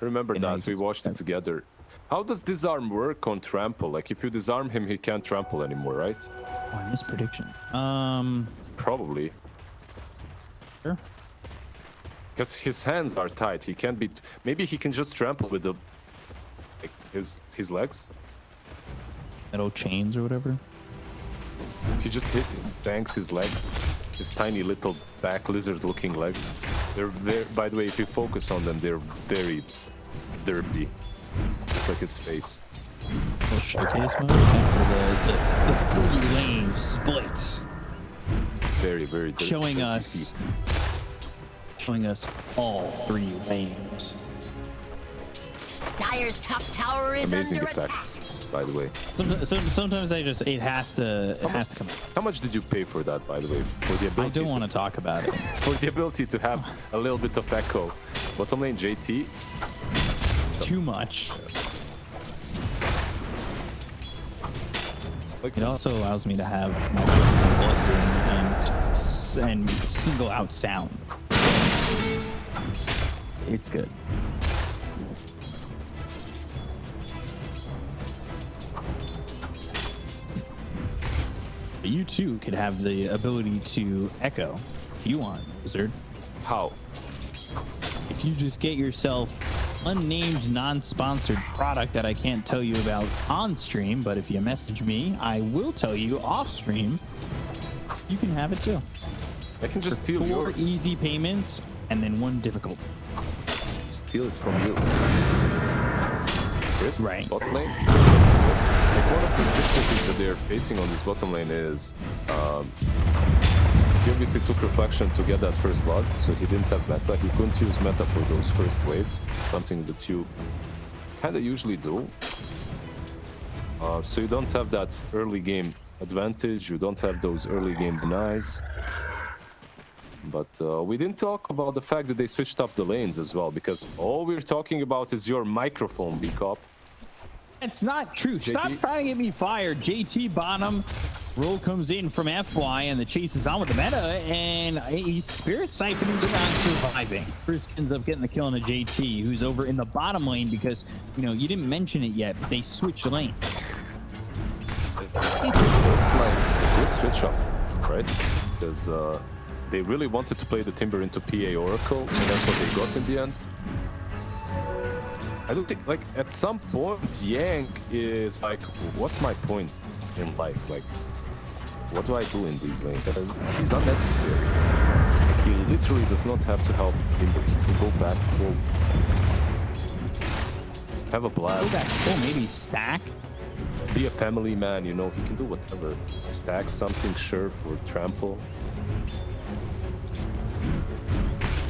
I remember that. We watched it together. How does disarm work on trample? Like, if you disarm him, he can't trample anymore, right? Oh, I missed prediction. Probably. Sure. Because his hands are tied. He can't be... Maybe he can just trample with the... like, his legs? Metal chains or whatever. He just bangs his legs. His tiny little back lizard-looking legs. They're very... By the way, if you focus on them, they're very derpy. Just like his face. Little showcase mode for the 3-lane split. Very, very derpy. Showing us all 3 lanes. Dire's top tower is amazing under effects, attack. by the way. Sometimes it has to come. How much did you pay for that, by the way? For the ability I don't want to talk about it. For the ability to have a little bit of echo. Bottom lane JT. Too much. It also allows me to have and single out sound. It's good. But you too could have the ability to echo if you want, Wizard. How? If you just get yourself unnamed non-sponsored product that I can't tell you about on stream, but if you message me, I will tell you off stream. You can have it too. I can just steal 4 yours. easy payments and then 1 difficult. Steal it from you. Chris, Right. bot lane. Like, one of the difficulties that they're facing on this bottom lane is he obviously took reflection to get that first blood, so he didn't have meta. He couldn't use meta for those first waves, something that you kind of usually do. So you don't have that early game advantage. You don't have those early game denies. But we didn't talk about the fact that they switched up the lanes as well, because all we're talking about is your microphone, B-Cop. It's not true. JT? Stop trying to get me fired. JT bottom. Roll comes in from FY and the chase is on with the meta, and he's spirit siphoning but not surviving. First ends up getting the kill on a JT, who's over in the bottom lane because, you know, you didn't mention it yet, but they switched lanes. Like a good switch up, right? Because they really wanted to play the Timber into PA Oracle, and that's what they got in the end. I don't think, like, at some point, Yang is like, what's my point in life? Like, what do I do in these lanes? Because he's unnecessary. He literally does not have to help Timber. He can go back, go have a blast. Go back, maybe stack. Be a family man, you know, he can do whatever. Stack something, sure, for trample.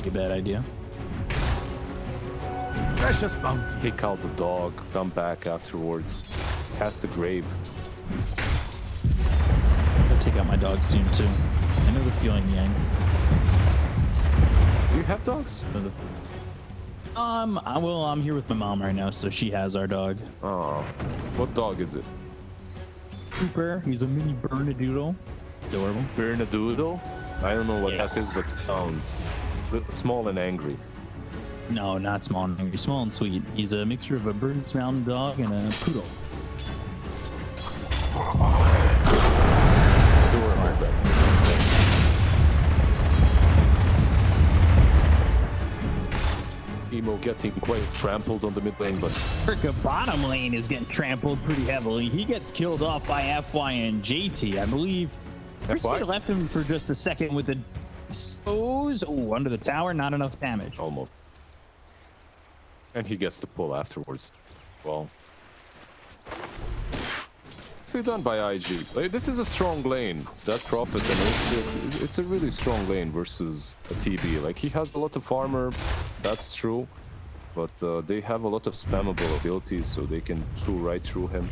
A bad idea. Precious bounty. Take out the dog, come back afterwards, cast the grave. I'll take out my dog soon too. I know the feeling, Yang. Do you have dogs? I'm here with my mom right now, so she has our dog. Oh, what dog is it? Cooper. He's a mini Bernedoodle. Adorable. Bernedoodle? I don't know what Yes. that is, but it sounds small and angry. No, not small and angry. Small and sweet. He's a mixture of a Bernese Mountain Dog and a poodle. Adorable. Emo getting quite trampled on the mid lane, but Africa bottom lane is getting trampled pretty heavily. He gets killed off by FY and JT, I believe. FY? They left him for just a second with the dispose. Oh, under the tower, not enough damage. almost. And he gets the pull afterwards. Well, nicely done by IG. Like, this is a strong lane. That Prophet and it's a really strong lane versus a TB. Like, he has a lot of armor, that's true. But they have a lot of spammable abilities, so they can chew right through him.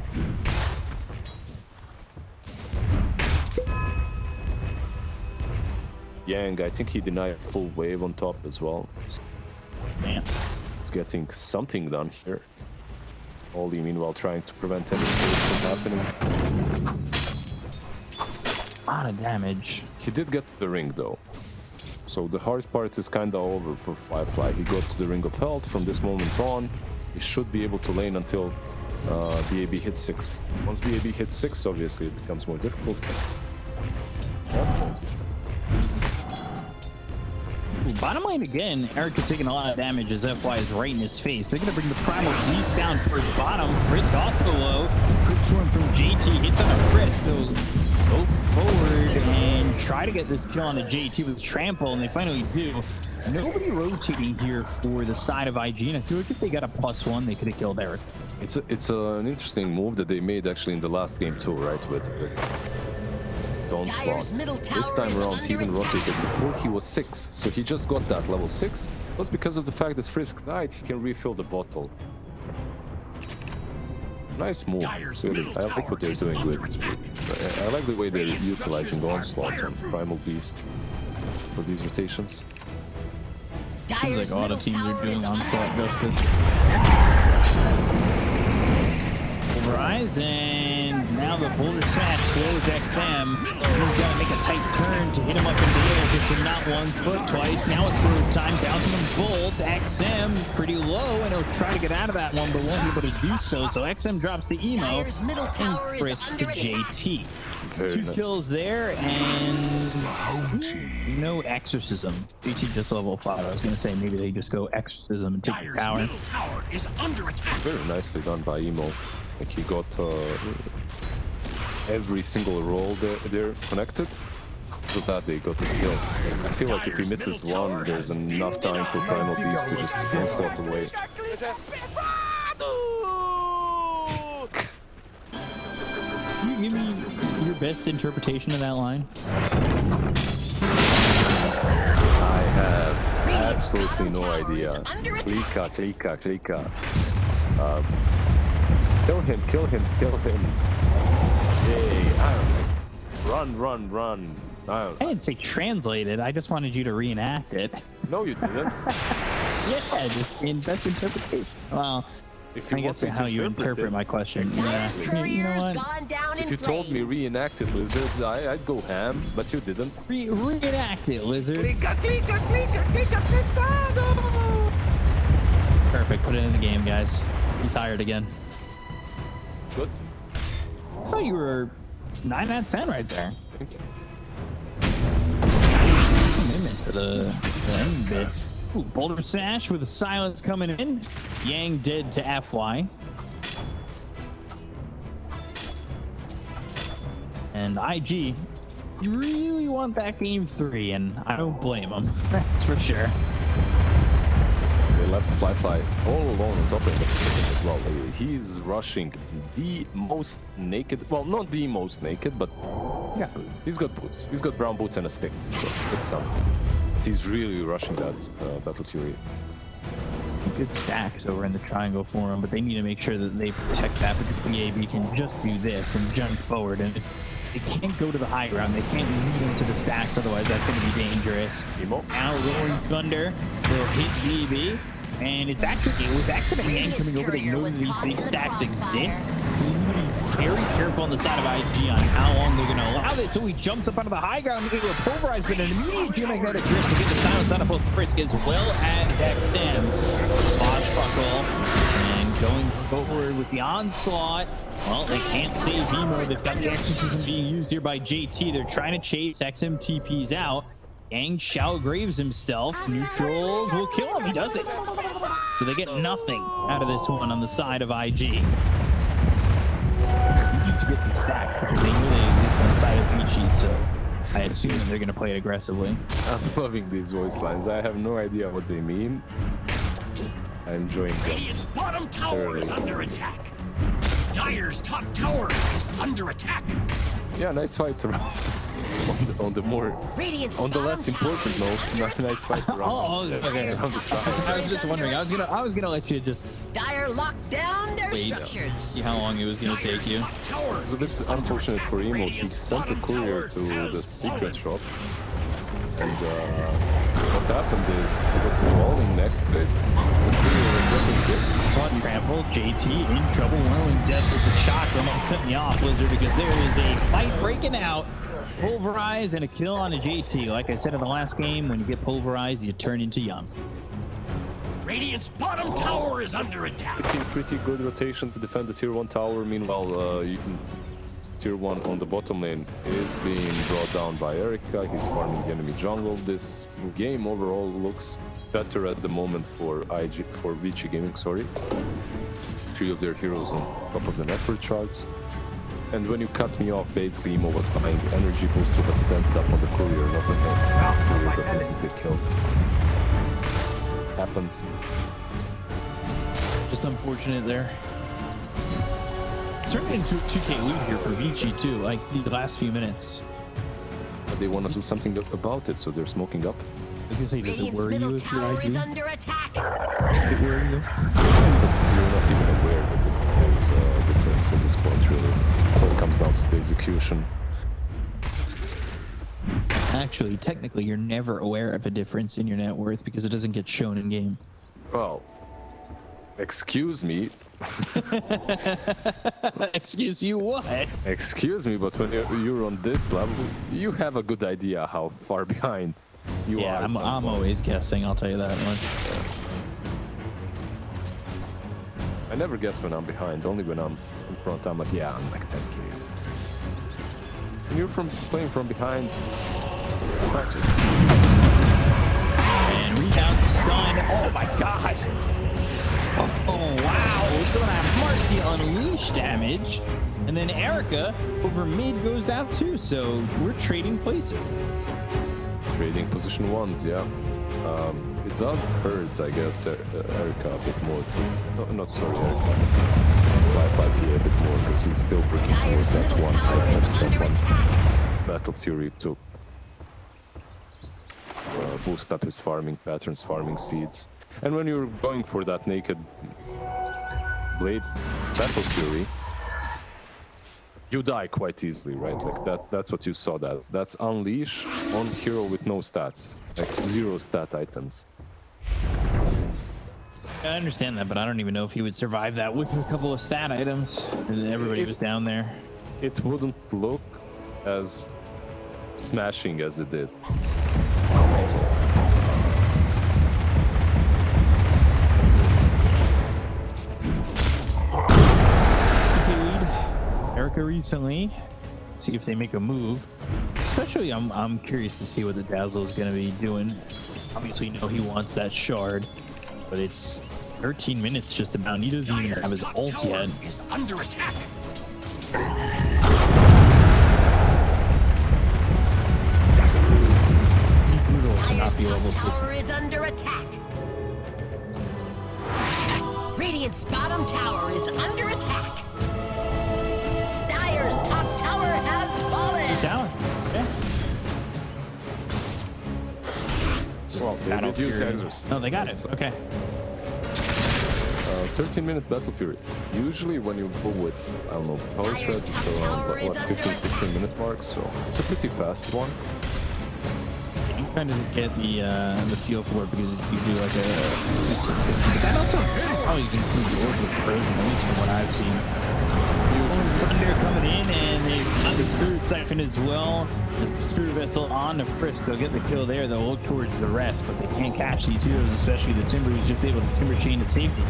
Yang, I think he denied a full wave on top as well. So Man. he's getting something done here. Oli, meanwhile, trying to prevent anything from happening. A lot of damage. He did get the ring, though. So the hard part is kind of over for Firefly. He got to the Ring of Health. From this moment on, he should be able to lane until BAB hits 6. Once BAB hits 6, obviously it becomes more difficult. Bottom lane again, Erica taking a lot of damage as FY is right in his face. They're going to bring the primal beast down towards bottom. Frisk also low. Quick swim from JT, hits on a Frisk. They'll go forward and try to get this kill on a JT with trample, and they finally do. Nobody rotating here for the side of IG, and I feel like if they got a +1, they could have killed Eric. It's an interesting move that they made actually in the last game too, right? With Onslaught. This time around he even rotated before he was 6, so he just got that level 6. Plus because of the fact that Frisk died, he can refill the bottle. Nice move, really. I like what they're doing with I like the way they're utilizing the Onslaught and Primal Beast for these rotations. Seems like all the teams are doing Onslaught justice. Rise, and now the boulder smash slows XM. He's got to make a tight turn to hit him up in the air. Gets him not once but twice. Now it's through time, bouncing him both. XM pretty low, and he'll try to get out of that one, but won't be able to do so. So XM drops the emo and Frisk to JT. Two kills there, and no exorcism. JT just level 5. I was going to say maybe they just go exorcism and take the tower. Very nicely done by emo. Like he got every single roll there connected, so that they got the kill. I feel like if he misses one, there's enough time for Primal Beast to just onslaught away. Can you give me your best interpretation of that line? I have absolutely no idea. Klika. Kill him. Hey, I don't know. Run. I didn't say translated. I just wanted you to reenact it. No, you didn't. Yeah, just in best interpretation. Well, I guess how you interpret my question. Yeah. You know what? If you told me reenact it, Lizard, I'd go ham, but you didn't. Reenact it, Lizard. Clica, pesado! Perfect. Put it in the game, guys. He's hired again. Good. I thought you were 9 out of 10 right there. Thank you. Commitment to the end bit. Ooh, boulder smash with the silence coming in. Yang dead to FY. And IG, you really want that game 3, and I don't blame them. That's for sure. They left Fly all alone on top of him as well. He's rushing the most naked, well, not the most naked, but yeah, he's got boots. He's got brown boots and a stick, so it's something. He's really rushing that Battle Fury. Good stacks over in the triangle for him, but they need to make sure that they protect that, because BAB can just do this and jump forward, and they can't go to the high ground. They can't lead into the stacks, otherwise that's going to be dangerous. Emo. Now Roaring Thunder will hit BAB, and it's actually, with accident Yang coming over, they know these big stacks exist. So they need to be very careful on the side of IG on how long they're going to allow this. So he jumps up onto the high ground to get a pulverized, but an immediate geomagnetic drift to get the silence out of both Frisk as well as XM. Swashbuckle, and going forward with the onslaught. Well, they can't save Emo. They've got the exorcism being used here by JT. They're trying to chase. XM TP's out. Yang Shao Graves himself. Neutrals will kill him. He does it. So they get nothing out of this one on the side of IG. They need to get these stacks because they know they exist on the side of Vici, so I assume they're going to play it aggressively. I'm loving these voice lines. I have no idea what they mean. I'm enjoying them. Radiant's bottom tower is under attack. Dire's top tower is under attack. Yeah, nice fight around. on the less important note, nice fight around. Okay. I was just wondering. I was gonna let you just Dire locked down their structures. See how long it was gonna take you. It's a bit unfortunate for Emo. He sent a courier to the secret shop, and what happened is he was falling next to it. The courier was getting hit. Slot trample. JT in trouble, whirling death with the chakra. I'm cutting you off, Blizzard, because there is a fight breaking out. pulverize and a kill on a JT. Like I said in the last game, when you get pulverized, you turn into Young. Radiant's bottom tower is under attack. Pretty good rotation to defend the tier 1 tower. Meanwhile, tier 1 on the bottom lane is being brought down by Erica. He's farming the enemy jungle. This game overall looks better at the moment for Vici Gaming, sorry. 3 of their heroes on top of the network charts. And when you cut me off, basically Emo was buying the energy booster, but it ended up on the courier, not on the courier that instantly killed. Happens. Just unfortunate there. It's turning into a 2K lead here for Vici too, like the last few minutes. But they want to do something about it, so they're smoking up. I was gonna say, does it Radiant's worry you middle if you're tower is IG? under attack. Does it worry you? You're not even aware that there's a difference at this point, really. It all comes down to the execution. Actually, technically, you're never aware of a difference in your net worth because it doesn't get shown in game. Well, excuse me. Excuse you, what? Excuse me, but when you're on this level, you have a good idea how far behind you Yeah, are. I'm always guessing, I'll tell you that much. I never guess when I'm behind, only when I'm in front. I'm like, yeah, I'm like 10k. When you're playing from behind, magic. And rebound stun. Oh my god. Oh wow. So that Marcy unleash damage. And then Erica over mid goes down too. So we're trading places. Trading position ones, yeah. It does hurt, I guess, Erica a bit more. Not sorry, Erica. 5 a bit more because he's still working towards Dire's that middle one. tower is under attack. Battle Fury to boost up his farming patterns, farming seeds. And when you're going for that naked blade Battle Fury, you die quite easily, right? Like that's what you saw. That's unleash on hero with no stats, like 0 stat items. I understand that, but I don't even know if he would survive that with a couple of stat items. Everybody was down there. It wouldn't look as smashing as it did. Erica recently, see if they make a move. Especially, I'm curious to see what the Dazzle is going to be doing. Obviously, you know he wants that shard, but it's 13 minutes just about. And he doesn't even have his ult yet. Is under attack. Brutal to not Dire's be level top 6. tower is under attack. Radiant's bottom tower is under attack. Dire's top tower has fallen. Down. Yeah. Well, they Battle reduce Fury. exorcism. No, they got it. Okay. 13-minute Battle Fury. Usually when you go with, I don't know, power threads, it's around, what, 15-16 minute mark, so it's a pretty fast one. You kind of get the feel for it because it's usually like a. But that also probably can sneak forward with frozen moves from what I've seen. Thunder coming in, and they've got the Spirit Siphon as well. The Spirit Vessel on the Frisk. They'll get the kill there. They'll look towards the rest, but they can't catch these heroes, especially the Timber, who's just able to Timber Chain to safety.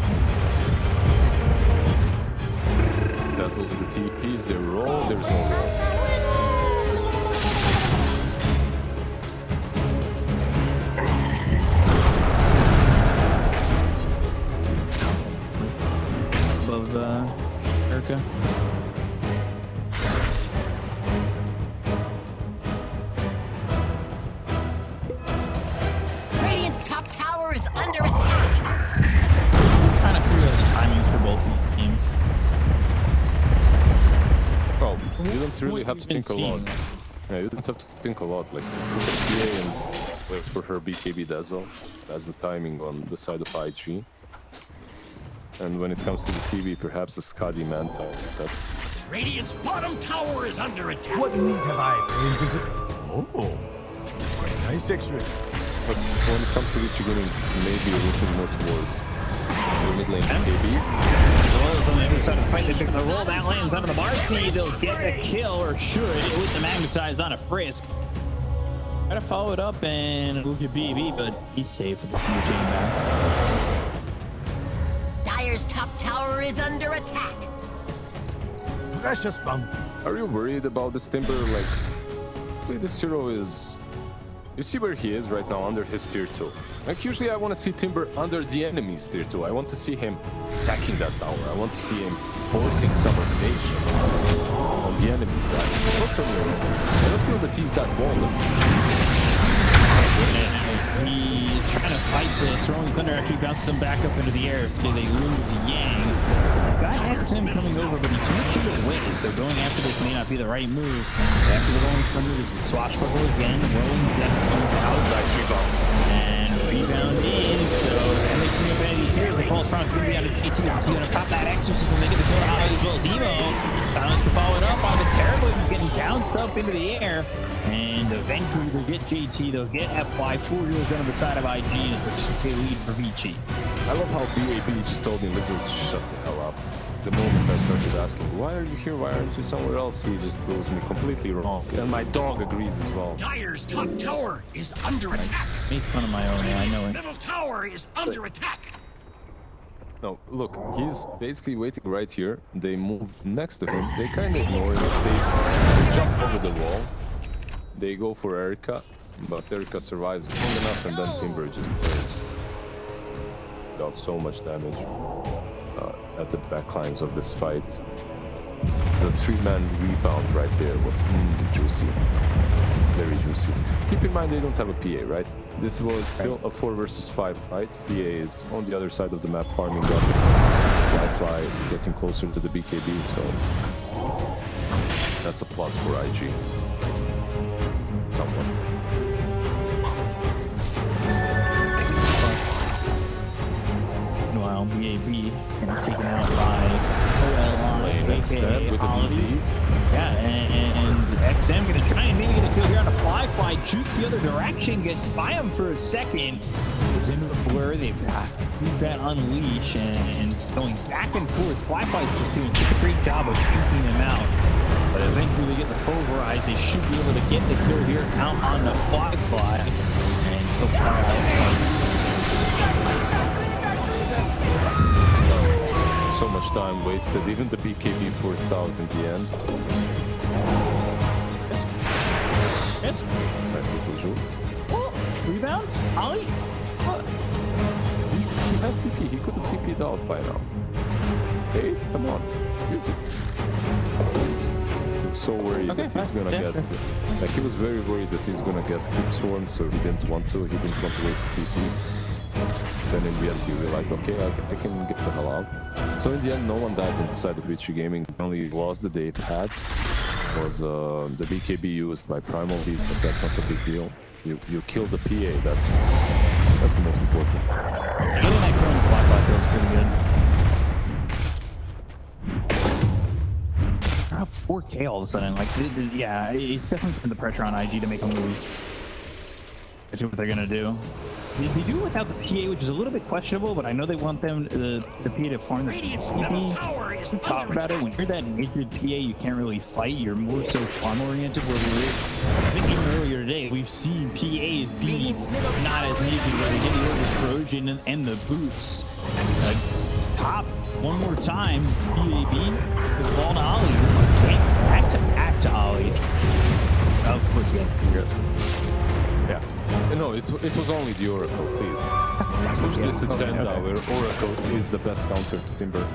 Dazzle with the TP. Is there roll? There's no roll. Above Erica. Radiant's top tower is under attack. I'm trying to figure out the timings for both these games. Well, you don't really have to What think a you've lot. been Yeah, you don't have to think a lot. Like, look at PA and wait for her BKB Dazzle. That's the timing on the side of IG. And when it comes to the TV, perhaps a Skadi Manta. Radiant's bottom tower is under attack. What need have I for invisible? Oh, that's quite nice, X-ray. but when it comes to Richie getting maybe looking more towards the mid lane KB. Rolls on the other side of the fight. They pick the roll. That lands onto the Marcy. They'll get a kill, or should, with the magnetize on a Frisk. Try to follow it up and look at BB, but he's safe with the chain back. Dire's top tower is under attack. Precious bounty. Are you worried about this Timber? Like, this hero is... You see where he is right now, under his tier 2. Like, usually I want to see Timber under the enemy's tier 2. I want to see him attacking that tower. I want to see him forcing some rotation on the enemy side. I don't feel that he's that flawless. He's trying to fight this. Rolling Thunder actually bounces him back up into the air. So they lose Yang. Got XM coming over, but he's too cheap away. So going after this may not be the right move. After the Rolling Thunder, there's the swashbuckle again. Rolling Death comes out. Nice rebound. And rebound in. So every three advantage here. The false promise is going to be out of J2. So he's going to pop that exorcism. They get the kill out as well as Evo. Silence to follow it up on the Terrible. He's getting bounced up into the air. And eventually they'll get JT, they'll get FY, 4 heroes down on the side of IG, and it's a 2K lead for Vici. I love how BAB just told me, Lizard, shut the hell up. The moment I started asking, why are you here, why aren't you somewhere else, he just proves me completely wrong. And my dog agrees as well. Dire's top tower is under attack. Make fun of my own, I know it. Middle tower is under attack. No, look, he's basically waiting right here. They move next to him. They kind of ignore him. They jump over the wall. They go for Erica, but Erica survives long enough, and then Timber just dealt so much damage at the backlines of this fight. The 3-man rebound right there was juicy, very juicy. Keep in mind they don't have a PA, right? This was still a 4 versus 5 fight. PA is on the other side of the map farming up. Fly getting closer to the BKB, so that's a plus for IG. Someone. Meanwhile, BAB getting taken out by OLI, aka Ollie. Yeah, and XM gonna try and maybe get a kill here on a Fly. Jukes the other direction, gets by him for a second. Goes into the blur, they've used that unleash and going back and forth. Fly's just doing such a great job of juking him out. But eventually they get the pulverize. They should be able to get the kill here out on the Fly. And so far So much time wasted. Even the BKB forced out in the end. It's Nice little joke. oh, rebound. Ollie. He has TP. He could have TP'd out by now. Hey, come on. Use it. So worried that he's gonna get like he was very worried that he's gonna get Crypt Storm, so he didn't want to waste the TP. Then in the end he realized, okay, I can get the hell out. So in the end no one died on the side of Richie Gaming. The only loss that they had was the BKB used by Primal, but that's not a big deal. You kill the PA, that's the most important. Getting that kill on the Fly feels pretty good. 4K all of a sudden, like, yeah, it's definitely putting the pressure on IG to make a move. That's what they're gonna do. They do it without the PA, which is a little bit questionable, but I know they want them the PA to farm the Radiant's middle tower is we talk under about attack. it. When you're that naked PA, you can't really fight. You're more so farm oriented. Where I think even earlier today, we've seen PAs be not as naked, where they get the corrosion and the boots. Top one more time, BAB is ball to Ollie. Back to Ollie. Of course, Yeah. No, it was only the Oracle, please. Push this agenda where Oracle is the best counter to Timber.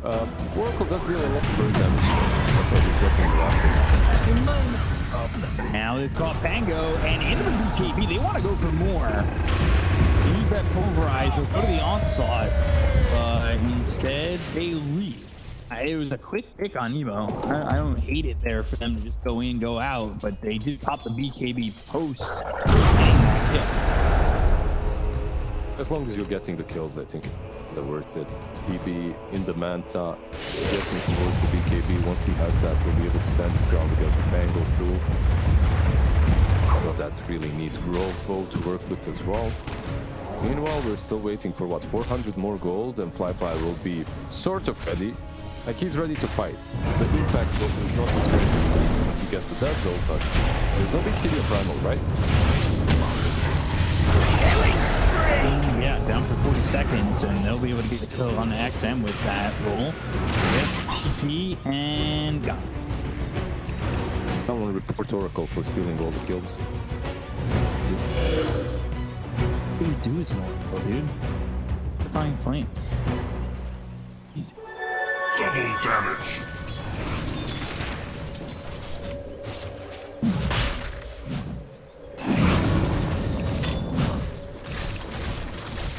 Oracle does deal a lot of burst damage. That's why he's getting the last. Now they've caught Pango, and into the BKB, they want to go for more. They use that pulverize, they'll go to the onslaught, but instead they leave. It was a quick pick on Evo. I don't hate it there for them to just go in, go out, but they did pop the BKB post. As long as you're getting the kills, I think they're worth it. TB in the Manta, getting towards the BKB. Once he has that, he'll be able to stand his ground against the Pango too. But that really need growth bow to work with as well. Meanwhile, we're still waiting for what, 400 more gold, and Fly will be sort of ready. Like, he's ready to fight. The impact is not as great as he gets the Dazzle, but there's no big kill primal, right? Yeah, down for 40 seconds, and they'll be able to get the kill on the XM with that roll. Yes, TP, and gone. Someone report Oracle for stealing all the kills. What do you do is Oracle, dude? Defying flames. Easy. Double damage.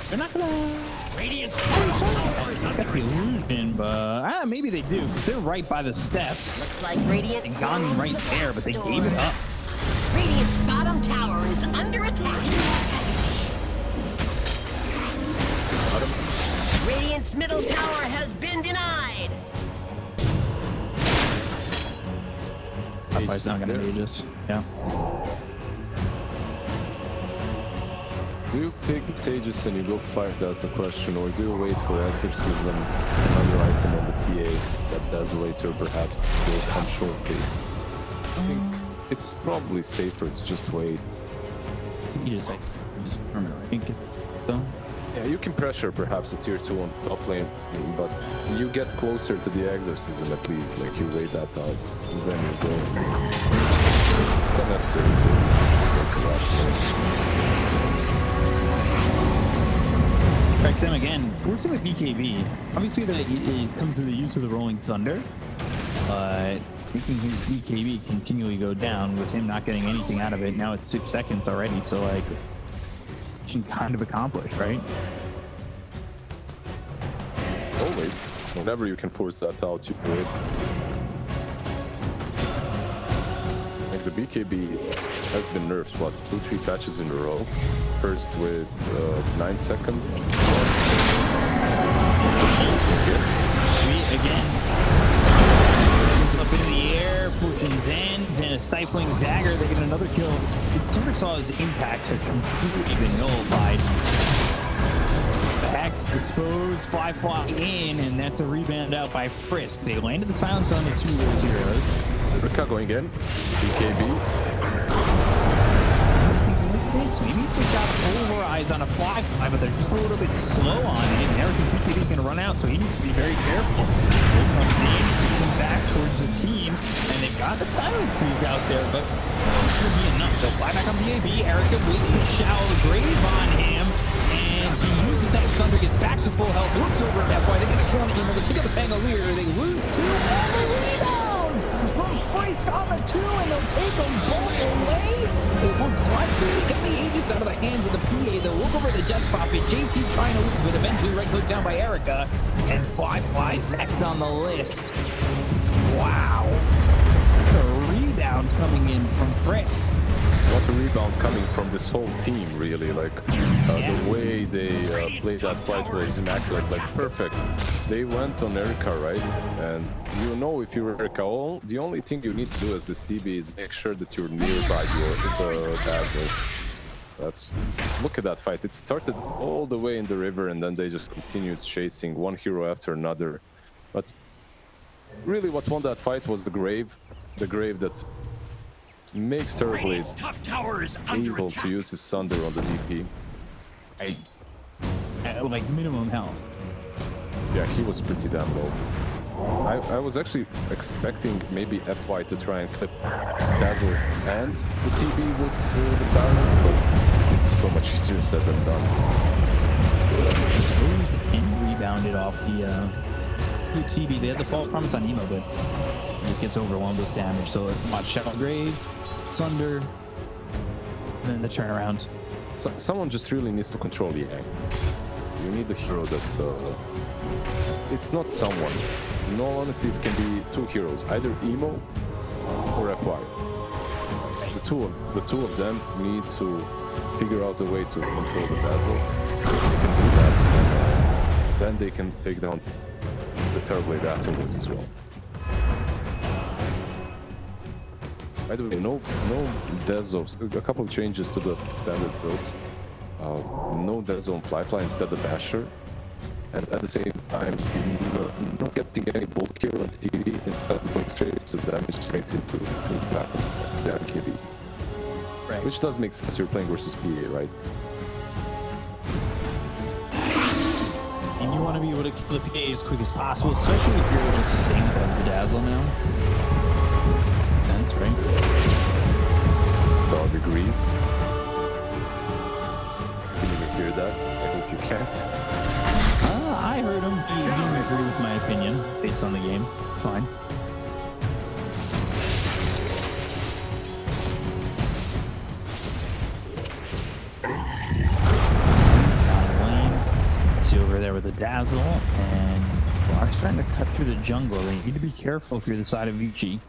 They're not gonna Radiant's tower is get under the illusion, but maybe they do, because they're right by the steps. Looks like Radiant They gone owns right the there, but they back gave it door. up. Radiant's bottom tower is under attack. Radiant's middle tower has been denied. That fight's not gonna do this. Yeah. Do you take the Sages and you go fight, that's the question, or do you wait for Exorcism, another item on the PA, that Desolator perhaps will come shortly? I think it's probably safer to just wait. You just permanently get so. Yeah, you can pressure perhaps a tier 2 on top lane, but you get closer to the Exorcism at least, like you wait that out, and then you go. It's unnecessary to make a rush there. XM again, forcing the BKB. Obviously, that it comes to the use of the Rolling Thunder, but making his BKB continually go down with him not getting anything out of it. Now it's 6 seconds already, so like, you can kind of accomplish, right? Always. Whenever you can force that out, you do it. Like the BKB has been nerfed, what, 2-3 patches in a row. First with 9 seconds. Again, up in the air, pushing in, then a stifling dagger. They get another kill. His Timbersaw's impact has completely been nullified. The Hex disposed, fly in, and that's a rebound out by Frisk. They landed the silence on the 2 of those heroes. Rika going in. BKB. Maybe if they got over eyes on a fly, but they're just a little bit slow on it. And Eric BKB is going to run out, so he needs to be very careful. He comes in, puts him back towards the team, and they've got the silences out there, but it's going to be enough. They'll fly back on BAB. Erica with a shallow grave on him, and he uses that Sunder, gets back to full health, looks over at that boy. They get a kill on the game, they pick up the Pangolier, they lose 2, and they rebound from Frisk on the 2, and they'll take them both away. It looks like they get the Aegis out of the hands of the PA. They'll look over the Jet Prophet. JT trying to leave, but eventually right click down by Erica. And Fly's next on the list. Wow. The rebound coming in from Frisk. What a rebound coming from this whole team, really. Like, the way they played that fight was immaculate, like perfect. They went on Erica, right? And you know, if you're Erica all, the only thing you need to do as this TB is make sure that you're nearby your Dazzle. Look at that fight. It started all the way in the river, and then they just continued chasing one hero after another. But really, what won that fight was the grave that makes Terrorblade able to use his Sunder on the DP. Like minimum health. Yeah, he was pretty damn low. I was actually expecting maybe FY to try and clip Dazzle and the TB with the silence, but it's so much easier said than done. Exposed and rebounded off the TB. They had the false promise on Emo, but he just gets overwhelmed with damage. So watch Shadow Grave, Sunder, and then the turnaround. Someone just really needs to control the Yang. You need a hero that it's not someone. In all honesty, it can be 2 heroes, either Emo or FY. The two of them need to figure out a way to control the Dazzle. If they can do that, then they can take down the Terrorblade afterwards as well. By the way, no Dezo. A couple of changes to the standard builds. No Dezo on Fly instead of Basher. And at the same time, not getting any bulk here on TV, instead of going straight to damage straight into battle. It's damn KB. Right. Which does make sense, you're playing versus PA, right? And you want to be able to kill the PA as quick as possible, especially if you're able to sustain the dazzle now. Makes sense, right? Dog agrees. Can you hear that? I hope you can't. I heard him. He didn't agree with my opinion based on the game. Fine. See over there with the dazzle, and Lark's trying to cut through the jungle. They need to be careful through the side of Vici.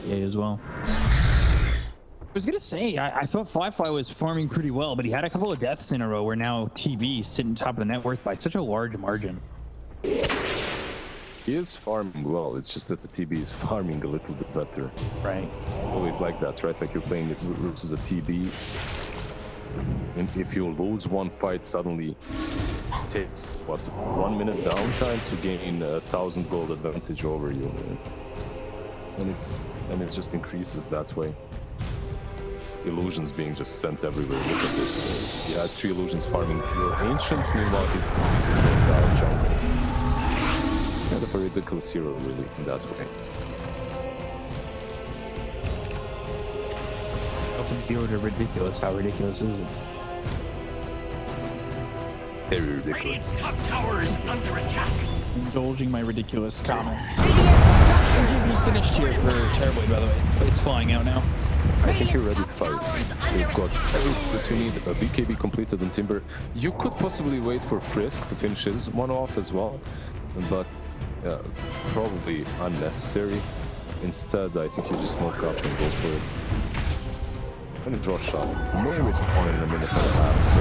Yeah, as well. I was gonna say, I thought Fly was farming pretty well, but he had a couple of deaths in a row where now TB sitting top of the net worth by such a large margin. He is farming well, it's just that the TB is farming a little bit better. Right. Always like that, right? Like you're playing it versus a TB. And if you lose one fight, suddenly it takes, what, 1 minute downtime to gain 1,000 gold advantage over you. And it just increases that way. Illusions being just sent everywhere. Look at this. He has 3 illusions farming your ancients, meanwhile he's farming jungle. Kind of a ridiculous hero, really, in that way. Open field are ridiculous. How ridiculous is it? Very ridiculous. Radiant's top tower is under attack. Indulging my ridiculous comments. Radiant structures He finished here for Terribly, by the way. It's flying out now. I think you're ready to fight. You've got everything that you need. A BKB completed on Timber. You could possibly wait for Frisk to finish his one off as well, but probably unnecessary. Instead, I think you just smoke up and go for it. And a draw shot. May respawn in a minute and a half, so...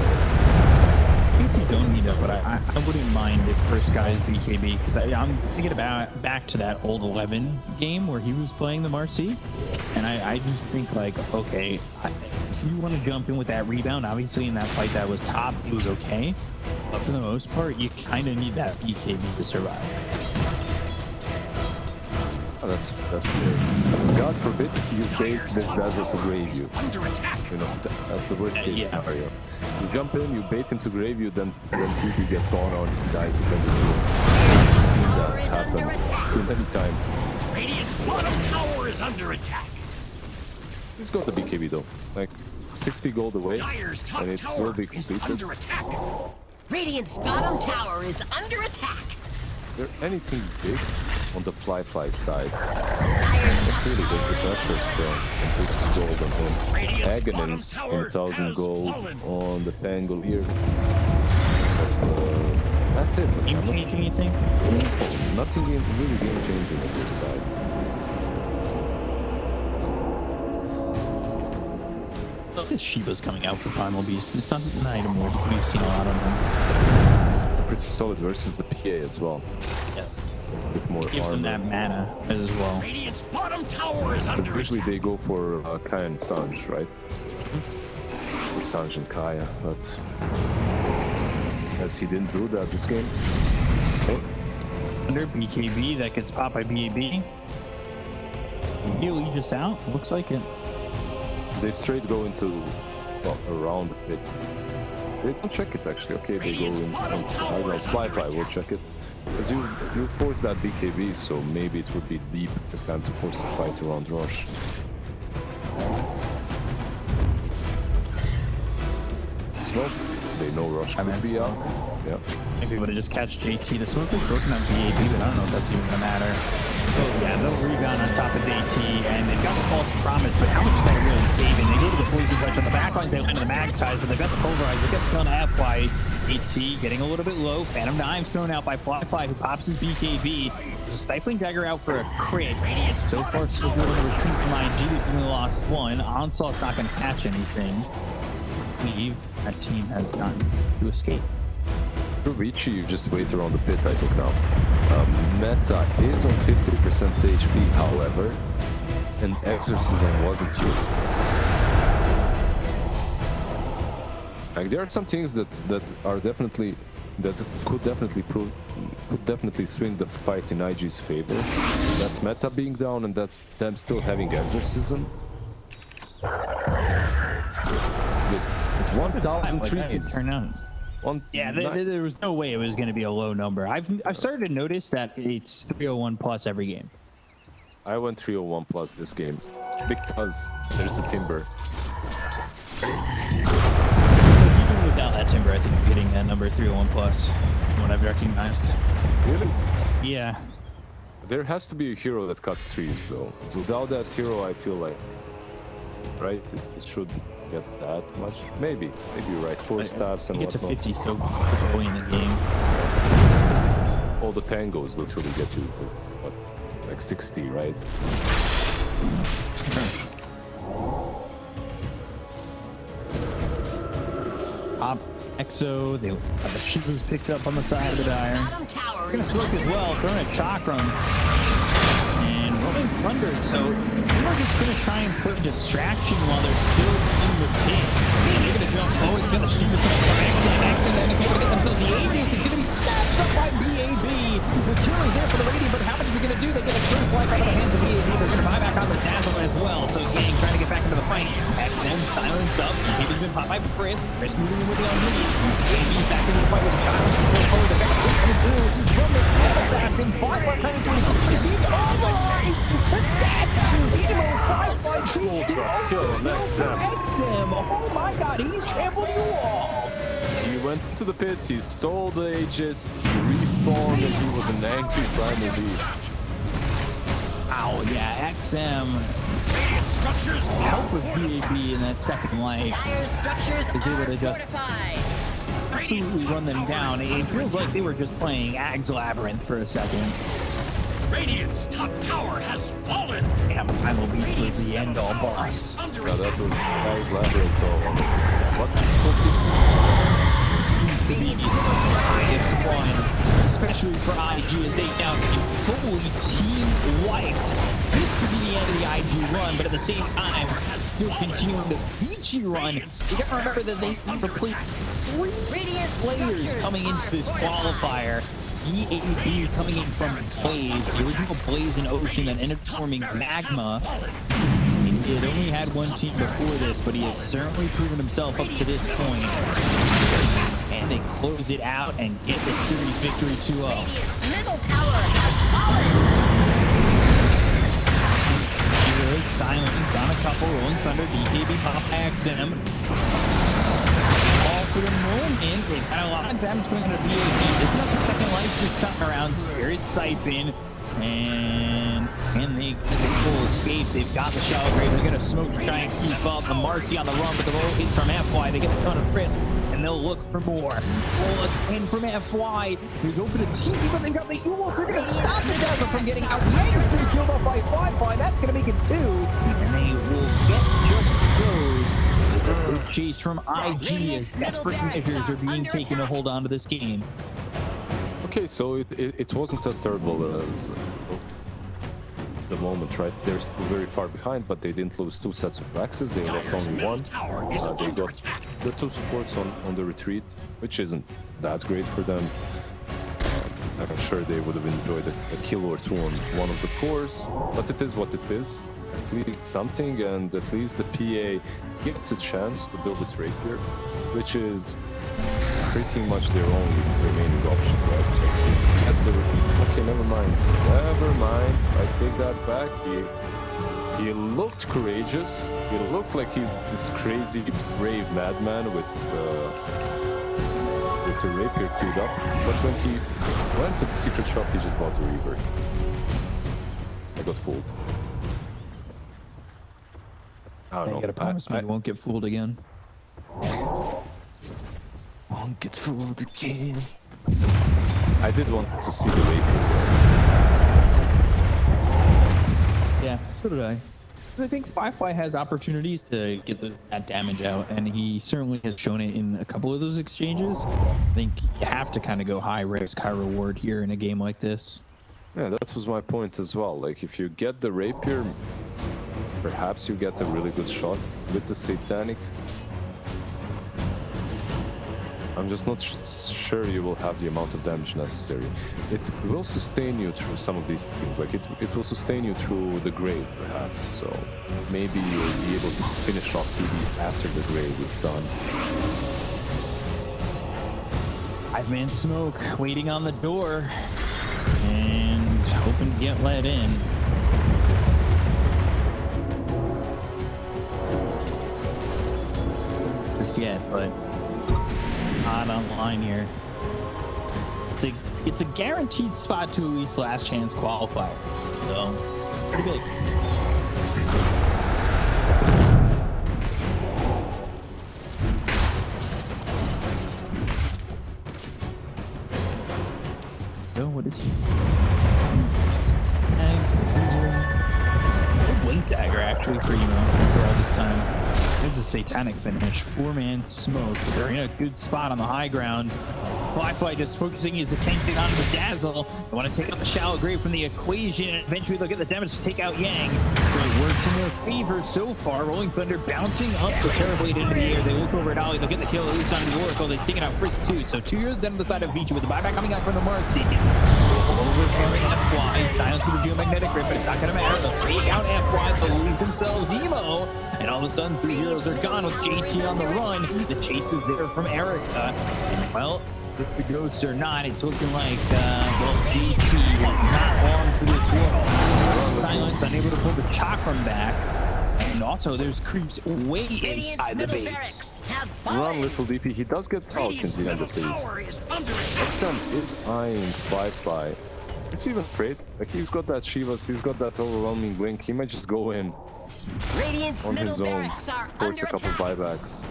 I guess you don't need it, but I wouldn't mind if first guy's BKB, because I'm thinking about back to that old 11 game where he was playing the Marcy, and I just think like, okay, if you want to jump in with that rebound, obviously in that fight that was top, it was okay, but for the most part, you kind of need that BKB to survive. Oh, that's good. God forbid you bait this Dazzle to grave you. Under attack. You know, that's the worst case Yeah. scenario. You jump in, you bait him to grave you, then TP gets gone on, you die because of you. I've seen that happen too many times. Radiant's bottom tower is under attack. He's got the BKB though, like 60 gold away, Dire's top and it will tower be is completed. under attack. Radiant's bottom tower is under attack. Is there anything big on the Fly side? Dire's top Really, tower there's a is pressure still. 50 gold on him. Radiant's Aghanim's bottom in tower 1,000 has gold fallen. on the Pangolier. But that's it. Game changing anything? Nothing really game changing on your side. This Shiba's coming out for Primal Beast. It's not an item we've seen a lot on him. Pretty solid versus the PA as well. Yes. With more Gives armor. him that mana as well. Radiant's bottom tower is But under usually attack. they go for Kaya and Sanj, right? Or Sanj and Kaya, but as he didn't do that this game. Okay. Under BKB that gets popped by BAB. Heal Aegis out. Looks like it. They straight go into around it. They don't check it actually. Okay, they go in. I don't know, Fly will check it. Because you force that BKB, so maybe it would be deep to force the fight around Rosh. Smoke. They know Rosh could be out. Yeah. Maybe would have just catch JT. The smoke was broken on BAB, but I don't know if that's even gonna matter. Oh yeah, they'll rebound on top of JT, and they've got the false promise, but how much is that really saving? They go to the poison touch on the back lines, they went to the mag ties, but they've got the pulverize, they got the kill on the FY. JT getting a little bit low. Phantom Dime's thrown out by Fly, who pops his BKB. There's a Stifling Dagger out for a crit. So far, still doing a retreat from IG. They've only lost one. Onslaught's not going to catch anything. Leave. That team has gotten to escape. Vici, you just wait around the pit, I think now. Meta is on 50% HP, however, and Exorcism wasn't used. Like there are some things that are definitely could definitely swing the fight in IG's favor. That's Meta being down, and that's them still having Exorcism. With 1,000 trees. Turn out. Yeah, there was no way it was going to be a low number. I've started to notice that it's 301 plus every game. I went 301 plus this game because there's a Timber. Even without that Timber, I think I'm getting that number 301 plus. What I've recognized. Really? Yeah. There has to be a hero that cuts trees, though. Without that hero, I feel like, right? It should get that much. Maybe you're right. 4 staffs and get to whatnot. 50 so early in the game. All the tangos literally get to what, like 60, right? Exo, they have the shivers picked up on the side of the Dire. Bottom tower Gonna is smoke as well, throwing a chakram. And rolling thunder, so we're just gonna try and put a distraction while they're still in the pit. They're gonna jump forward, gonna shoot the X, and then they're gonna get themselves the Aegis. It's gonna be snatched up by BAB. The kill is there for the Radiant, but how much is it gonna do? They get a first life out of the hands of BAB. They're gonna buy back on the Dazzle as well. So Gang trying to get back into the fight. XM silenced up. He's been popped by Frisk. Frisk moving in with the unleash. BAB's back into the fight with the child. Forward, they're gonna push the through from the Snap Assassin. 5 left coming through. He's all the way to death. Emo 5 by 2. Kill on XM. Oh my god, he's trampled you all. He went into the pits, he stole the Aegis, he respawned, and he was an angry primal beast. Ow, yeah, XM. Radiant structures Help with BAB in that second life. Dire structures Is able to are just fortified. absolutely run them down. It feels like they were just playing Ag's Labyrinth for a second. Radiant's top tower has fallen. And Primal Beast was the end-all boss. Under Yeah, attack. that was Guy's Labyrinth. What? Seems to be the highest one, especially for IG, as they now get fully team-wiped. This could be the end of the IG run, but at the same time, still continuing the Vici run. You gotta remember that they replaced 3 players coming into this qualifier. BAB coming in from Blaze, the original Blaze and Ocean that ended up forming Magma. He had only had one team before this, but he has certainly proven himself up to this point. And they close it out and get the series victory 2-0. Radiant's middle tower has fallen. Here is Silence on a couple, Rolling Thunder, BKB pop XM. All for the moment, they've had a lot of damage going on to BAB. This is not the second life this time around. Spirit Siphon, and they get the full escape. They've got the Shallow Grave. They're going to smoke to try and keep up. The Marcy on the run, but the roll hits from FY. They get a ton of Frisk, and they'll look for more. Roll again from FY. They go for the TP, but they've got the Eulos. They're going to stop the Dazzle from getting out. Yang's been killed off by Fly. That's going to make it 2, and they will get just those. It's a quick chase from IG as desperate measures are being taken to hold on to this game. Okay, so it wasn't as terrible as the moment, right? They're still very far behind, but they didn't lose 2 sets of axes. They lost Dire's only middle 1. tower is They under got attack. the 2 supports on the retreat, which isn't that great for them. I'm sure they would have enjoyed a kill or 2 on one of the cores, but it is what it is. At least something, and at least the PA gets a chance to build this rapier, which is pretty much their only remaining option, right? Okay, never mind. I take that back. He looked courageous. He looked like he's this crazy, brave madman with the rapier queued up. But when he went to the secret shop, he just bought a Reaver. I got fooled. I don't know. You gotta promise me you won't get fooled again. Won't get fooled again. I did want to see the rapier. Yeah, so did I. I think Firefly has opportunities to get that damage out, and he certainly has shown it in a couple of those exchanges. I think you have to kind of go high risk, high reward here in a game like this. Yeah, that was my point as well. Like, if you get the rapier, perhaps you get a really good shot with the satanic. I'm just not sure you will have the amount of damage necessary. It will sustain you through some of these things. Like, it will sustain you through the grave, perhaps. So maybe you'll be able to finish off TB after the grave is done. 5-man smoke waiting on the door and hoping to get let in. Just yet, but not online here. It's a guaranteed spot to at least last chance qualifier. So pretty big. So what is he? Good blink dagger actually for for all this time. It's a satanic finish. 4-man smoke. They're in a good spot on the high ground. Firefly just focusing his attention on the dazzle. They want to take out the shallow grave from the equation, and eventually they'll get the damage to take out Yang. So it works in their favor so far. Rolling Thunder bouncing up the Terrorblade into the air. They look over at Ollie. They'll get the kill at least on the Oracle. They're taking out Frisk too. So 2 years down to the side of Vici with the buyback coming out from the Mercy. Overcarrying FY. Silence with the geomagnetic grip, but it's not going to matter. They'll take out FY. They'll lose themselves emo. And all of a sudden, 3 heroes are gone with JT on the run. The chase is there from Erica. And well, if the ghosts are not, it's looking like, well, JT is not long for this world. Silence, unable to pull the Chakram back. And also, there's creeps way inside the base. Run, little DP. He does get out in the end of this. XM is eyeing Firefly. He's even afraid. Like, he's got that Shivas, he's got that overwhelming blink. He might just go in on his own, force a couple buybacks.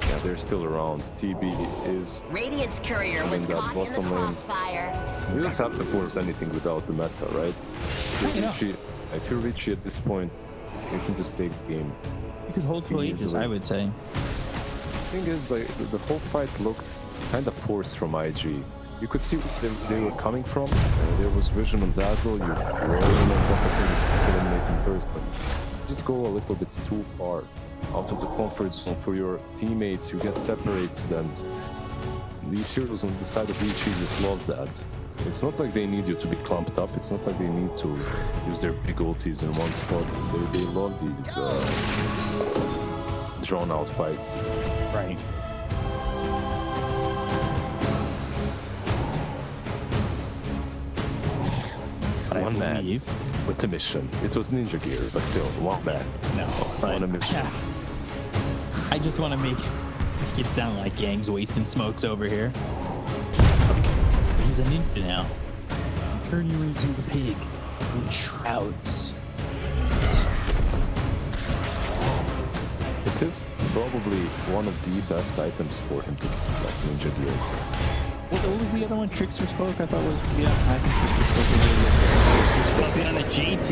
Yeah, they're still around. TB is Radiant's courier was caught in the crossfire. You don't have to force anything without the meta, right? If you're Richie at this point, you can just take the game. You could hold for ages, I would say. The thing is, like, the whole fight looked kind of forced from IG. You could see where they were coming from. There was vision on Dazzle. You roll in on top of him to eliminate him first, but just go a little bit too far out of the comfort zone for your teammates. You get separated, and these heroes on the side of Richie just love that. It's not like they need you to be clumped up. It's not like they need to use their big ultis in one spot. They love these drawn-out fights. Right. One man with a mission. It was Ninja Gear, but still, one man. No, on a mission. I just want to make it sound like Yang's wasting smokes over here. He's a ninja now. Turn you into the pig with shrouds. It is probably one of the best items for him to get, like Ninja Gear. What was the other one? Trickster's Cloak? I thought was... Yeah, I think Trickster's Cloak was really on the JT.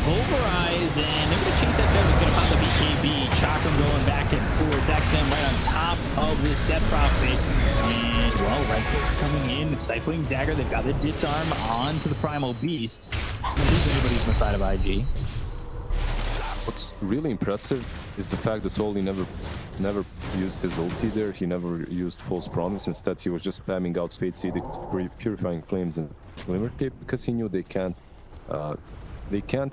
Pulverize, and they're going to chase XM. He's going to pop the BKB. Chakram going back and forth. XM right on top of this Death Prophet. And, well, right clicks coming in. Stifling Dagger. They've got the disarm onto the Primal Beast. Who's anybody from the side of IG? What's really impressive is the fact that Oli never used his ulti there. He never used False Promise. Instead, he was just spamming out Fate's Edict, Purifying Flames, and Glimmer Cape because he knew they can't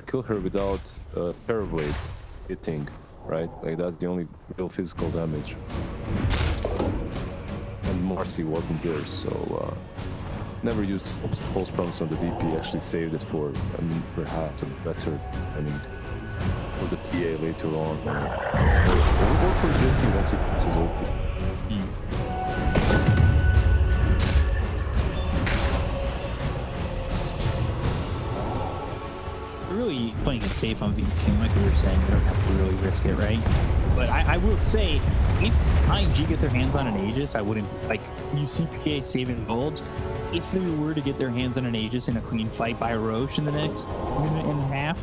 kill her without Terrorblade hitting, right? Like, that's the only real physical damage. And Marcy wasn't there, so never used False Promise on the DP. Actually saved it for, perhaps a better timing for the PA later on. We'll go for JT once he flips his ulti. We're really playing it safe on VP, like we were saying. We don't have to really risk it, right? But I will say, if IG get their hands on an Aegis, I wouldn't, like, you see PA saving gold. If they were to get their hands on an Aegis in a clean fight by Roche in the next minute and a half,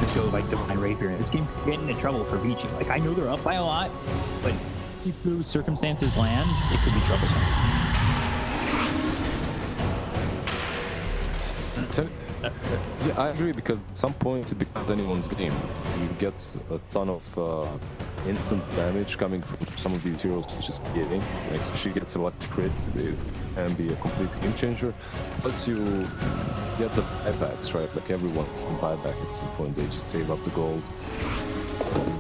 just go like Divine Rapier. This game's getting into trouble for Vici. Like, I know they're up by a lot, but if those circumstances land, it could be troublesome. Yeah, I agree, because at some point it becomes anyone's game. You get a ton of instant damage coming from some of these heroes, such as PA. Like, if she gets a lot of crits, it can be a complete game changer. Plus, you get the buybacks, right? Like, everyone can buy back at some point. They just save up the gold.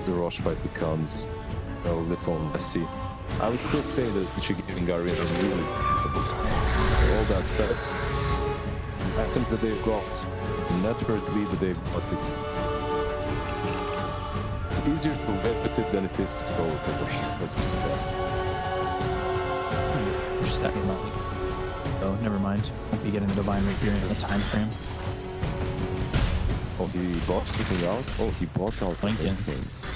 The Roche fight becomes a little messy. I would still say that Vici giving Arena really comfortable spot. All that said, the items that they've got, the network lead that they've got, it's easier to whip it than it is to throw it away. Let's get that. Just that remote. Oh, never mind. Won't be getting the Divine Rapier into the time frame. Oh, he bought something out? Oh, he bought out Lincoln. things.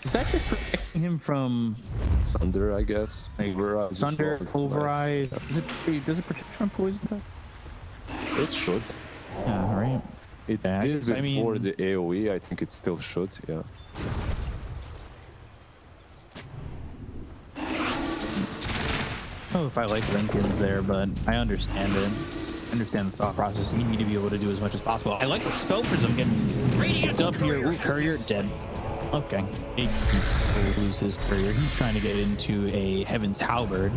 Is that just protecting him from Sunder, I guess. Override. Sunder, Nice. Override? Does it protect from poison? It should. Yeah, right. It Yeah, I did guess, I before mean- the AoE. I think it still should, yeah. I don't know if I like Lincoln's there, but I understand it. I understand the thought process. You need to be able to do as much as possible. I like the spell prism getting picked up here. Ooh, Courier dead. Okay. He will lose his Courier. He's trying to get into a Heaven's Halberd.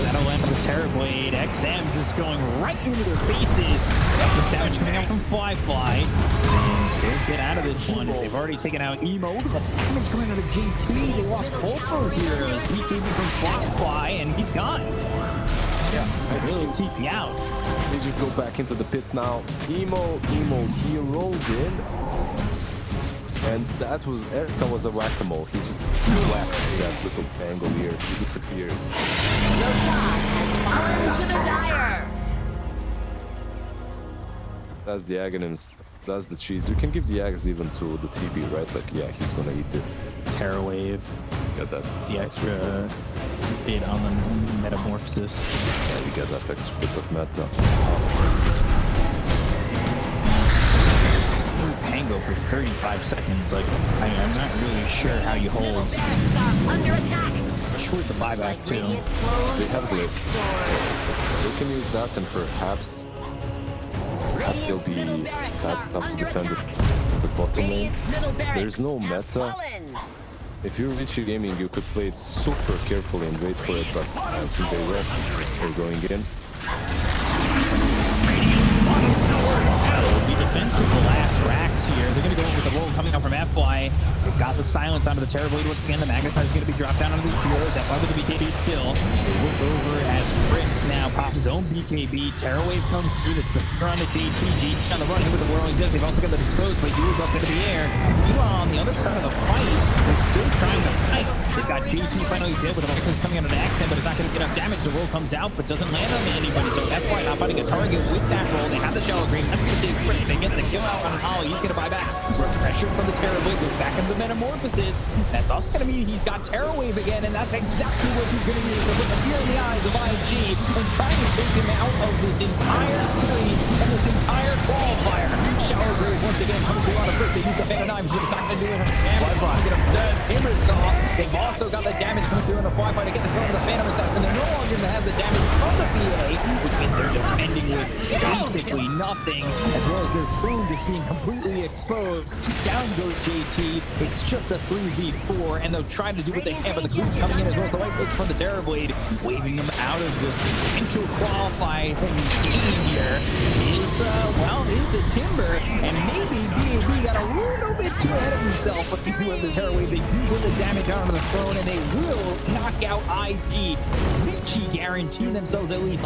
That'll end with Terrorblade. XM just going right into their faces. The damage coming out from Fly. And they'll get out of this one. They've already taken out Emo. The damage coming out of JT. They lost both those heroes. He came in from Fly, and he's gone. Yeah, that's really keep you out. They just go back into the pit now. Emo, he rolled in. And that was, Erica was a whack-a-mole. He just whacked that little angle here. He disappeared. Roshan has fallen to the Dire. That's the Aghanims. That's the cheese. You can give the Aghs even to the TB, right? Like, yeah, he's gonna eat it. Terror Wave. Get that. The extra bit on the Metamorphosis. Yeah, you get that extra bit of meta. Pango for 35 seconds. Like, I'm not really sure how you hold. Middle barracks are under attack. Short the buyback Like too. radiant flows They have the... restored. They can use that and perhaps they'll be Middle barracks fast are enough to under defend attack. the bottom lane. Radiant's middle barracks There's no have meta. fallen. If you're Vici Gaming, you could play it super carefully and wait for it, but I don't think they will. They're going in. It'll be defensive the last racks here. They're going to go in with the roll coming out from FY. They've got the silence onto the Terrorblade once again. The Magnetize is going to be dropped down onto these heroes. FY with the BKB still. They look over as Frisk now pops his own BKB. Terrorwave comes through. That's the front of JT. JT on the run here with the Whirling Disc. They've also got the Dispose, but he was up into the air. Meanwhile, on the other side of the fight, they're still trying to fight. They've got JT finally dead with the Vulcans coming out of an accent, but it's not going to get enough damage. The roll comes out, but doesn't land on anybody. So FY not finding a target with that roll. They have the Shadow Green. That's going to save Frisk. They get the kill out on Holly. He's going to buy back. Pressure from the Terrorblade goes back into the Metamorphosis. That's also going to mean he's got Terror Wave again, and that's exactly what he's going to use to put the fear in the eyes of IG and trying to take him out of this entire series and this entire qualifier. Shower Grave once again coming through on a first. They use the Phantom Knives, but it's not going to do it. Timber Saw. They've also got the damage coming through on the flyby to get the throw of the Phantom Assassin. They're no longer going to have the damage from the PA, which means they're defending with basically nothing, as well as their crew just being completely exposed. Down goes JT. It's just a 3v4, and they'll try to do what they can, but the crew's coming in as well as the white flicks from the Terrorblade, waving them out of the potential qualifying game here. Is the Timber, and maybe BAB got a little bit too ahead of himself, but the Terrorwave, they do get the damage out of the throne, and they will knock out IG. Vici guarantee themselves at least